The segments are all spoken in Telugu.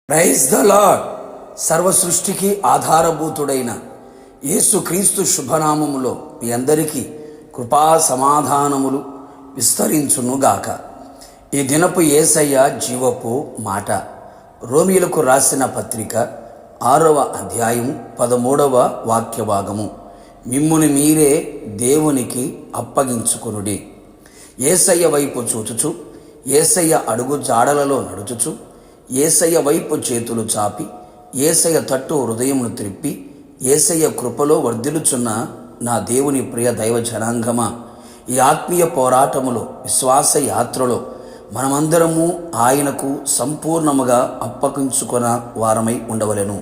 Praise the lord. సర్వ సృష్టికి ఆధారభూతుడైన యేసుక్రీస్తు శుభనామములో మీ అందరికీ కృపా సమాధానములు విస్తరించునుగాక. ఈ దినపు యేసయ్య జీవపు మాట. రోమీయులకు రాసిన పత్రిక 6వ అధ్యాయము 13వ వాక్యభాగము. మిమ్ముని మీరే దేవునికి అప్పగించుకొనుడి. యేసయ్య వైపు చూచుచు, యేసయ్య అడుగు జాడలలో నడుచుచు, యేసయ్య వైపు చేతులు చాపి, యేసయ్య తట్టు హృదయమును త్రిప్పి, యేసయ్య కృపలో వర్ధిల్లుచున్న నా దేవుని ప్రియ దైవ జనాంగమా, ఈ ఆత్మీయ పోరాటములో, విశ్వాస యాత్రలో మనమందరము ఆయనకు సంపూర్ణముగా అప్పగించుకొన వారమై ఉండవలెను.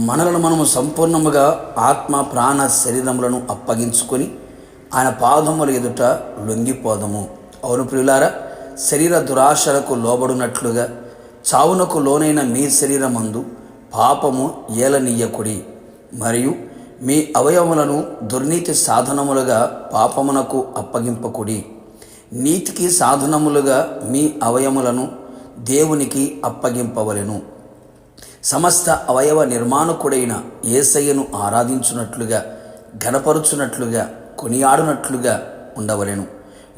మనలను మనము సంపూర్ణముగా ఆత్మ ప్రాణ శరీరములను అప్పగించుకొని ఆయన పాదముల ఎదుట లొంగిపోదము. అవును ప్రియులారా, శరీర దురాశలకు లోబడినట్లుగా చావునకు లోనైన మీ శరీరమందు పాపము ఏలనీయకుడి. మరియు మీ అవయవములను దుర్నీతి సాధనములుగా పాపమునకు అప్పగింపకుడి. నీతికి సాధనములుగా మీ అవయములను దేవునికి అప్పగింపవలెను. సమస్త అవయవ నిర్మాణకుడైన యేసయ్యను ఆరాధించున్నట్లుగా, ఘనపరుచున్నట్లుగా, కొనియాడునట్లుగా ఉండవలెను.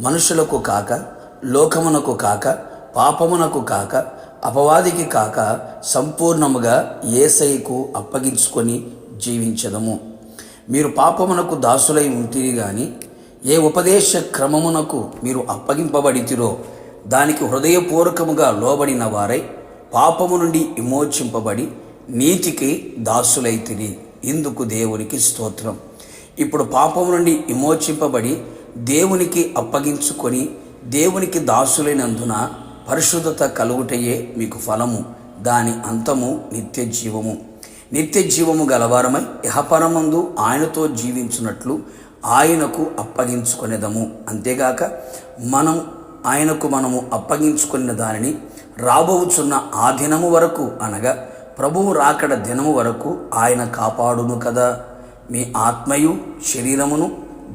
మనుషులకు కాక, లోకమునకు కాక, పాపమునకు కాక, అపవాదికి కాక సంపూర్ణముగా యేసయ్యకు అప్పగించుకొని జీవించదము. మీరు పాపమునకు దాసులై ఉంటిరి గాని ఏ ఉపదేశ క్రమమునకు మీరు అప్పగింపబడితిరో దానికి హృదయపూర్వకముగా లోబడిన వారై పాపము నుండి విమోచింపబడి నీతికి దాసులైతిరి. ఇందుకు దేవునికి స్తోత్రం. ఇప్పుడు పాపము నుండి విమోచింపబడి దేవునికి అప్పగించుకొని దేవునికి దాసులైనందున పరిశుద్ధత కలుగుటయే మీకు ఫలము, దాని అంతము నిత్య జీవము. నిత్య జీవము గలవారమై ఇహపరమందు ఆయనతో జీవించున్నట్లు ఆయనకు అప్పగించుకొనేదము. అంతేగాక మనము అప్పగించుకున్న దానిని రాబోచున్న ఆ దినము వరకు, అనగా ప్రభువు రాకడ దినము వరకు ఆయన కాపాడును కదా. మీ ఆత్మయు శరీరమును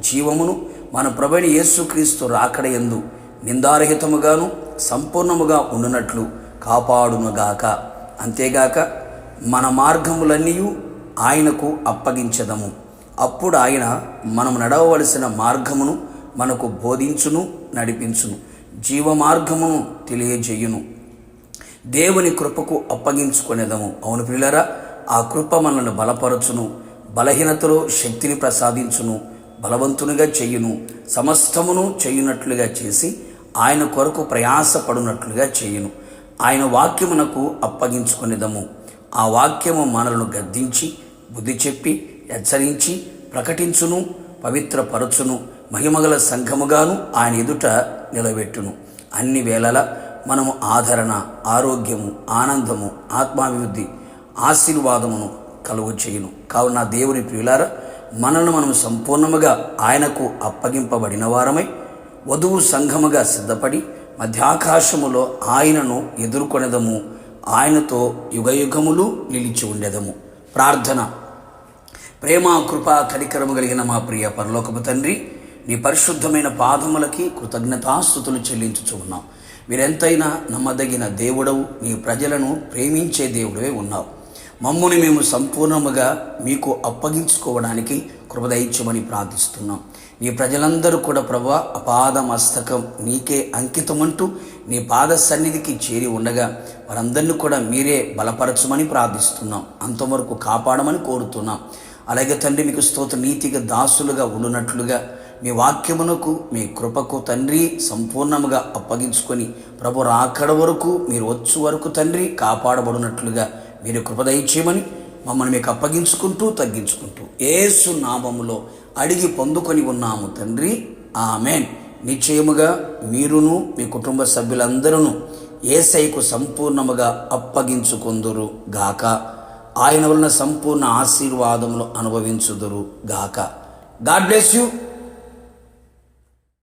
జీవమును మన ప్రభువైన యేసుక్రీస్తు రాకడ యందు నిందారహితముగాను సంపూర్ణముగా ఉండునట్లు కాపాడునుగాక. అంతేగాక మన మార్గములన్నీ ఆయనకు అప్పగించదము. అప్పుడు ఆయన మనం నడవవలసిన మార్గమును మనకు బోధించును, నడిపించును, జీవ మార్గమును తెలియజేయును. దేవుని కృపకు అప్పగించుకునేదము. అవును ప్రియులారా, ఆ కృప మనల్ని బలపరచును, బలహీనతలో శక్తిని ప్రసాదించును, బలవంతునిగా చెయ్యును, సమస్తమును చేయునట్లుగా చేసి ఆయన కొరకు ప్రయాసపడునట్లుగా చేయును. ఆయన వాక్యమునకు అప్పగించుకునేదము. ఆ వాక్యము మనలను గద్దించి, బుద్ధి చెప్పి, హెచ్చరించి, ప్రకటించును, పవిత్రపరచును, మహిమగల సంఘముగాను ఆయన ఎదుట నిలబెట్టును. అన్ని వేళలా మనము ఆదరణ, ఆరోగ్యము, ఆనందము, ఆత్మాభివృద్ధి, ఆశీర్వాదమును కలుగు చేయును. కావున దేవుని ప్రియులారా, మనము సంపూర్ణముగా ఆయనకు అప్పగింపబడిన వారమై వధువు సంఘముగా సిద్ధపడి మధ్యాకాశములో ఆయనను ఎదుర్కొనేదము. ఆయనతో యుగయుగములు నిలిచి ఉండేదము. ప్రార్థన. ప్రేమ, కృప, కనికరము కలిగిన మా ప్రియ పరలోకపు తండ్రి, నీ పరిశుద్ధమైన పాదములకి కృతజ్ఞతాస్తుతులు చెల్లించుచు ఉన్నాం. మీరెంతైనా నమ్మదగిన దేవుడవు, నీ ప్రజలను ప్రేమించే దేవుడవే ఉన్నావు. మమ్ముని మేము సంపూర్ణముగా మీకు అప్పగించుకోవడానికి కృప దయచేయమని ప్రార్థిస్తున్నాం. నీ ప్రజలందరూ కూడా ప్రభువా, అపాద మస్తకం నీకే అంకితమంటూ నీ పాద సన్నిధికి చేరి ఉండగా వారందరినీ కూడా మీరే బలపరచమని ప్రార్థిస్తున్నాం. అంతవరకు కాపాడమని కోరుతున్నాం. అలాగే తండ్రి, మీకు స్తోత్ర, నీతిగా దాసులుగా ఉండునట్లుగా మీ వాక్యమునకు, మీ కృపకు తండ్రి సంపూర్ణముగా అప్పగించుకొని ప్రభు రాకడ వరకు, మీరు వచ్చు వరకు తండ్రి కాపాడబడినట్లుగా మీరు కృప దయచేయమని మమ్మల్ని మీకు అప్పగించుకుంటూ తగ్గించుకుంటూ యేసు నామములో అడిగి పొందుకొని ఉన్నాము తండ్రి, ఆమేన్. నిశ్చయముగా మీరును మీ కుటుంబ సభ్యులందరూ యేసయ్యకు సంపూర్ణముగా అప్పగించుకొందురు గాక. ఆయన వలన సంపూర్ణ ఆశీర్వాదములు అనుభవించుదురు గాక. God bless you.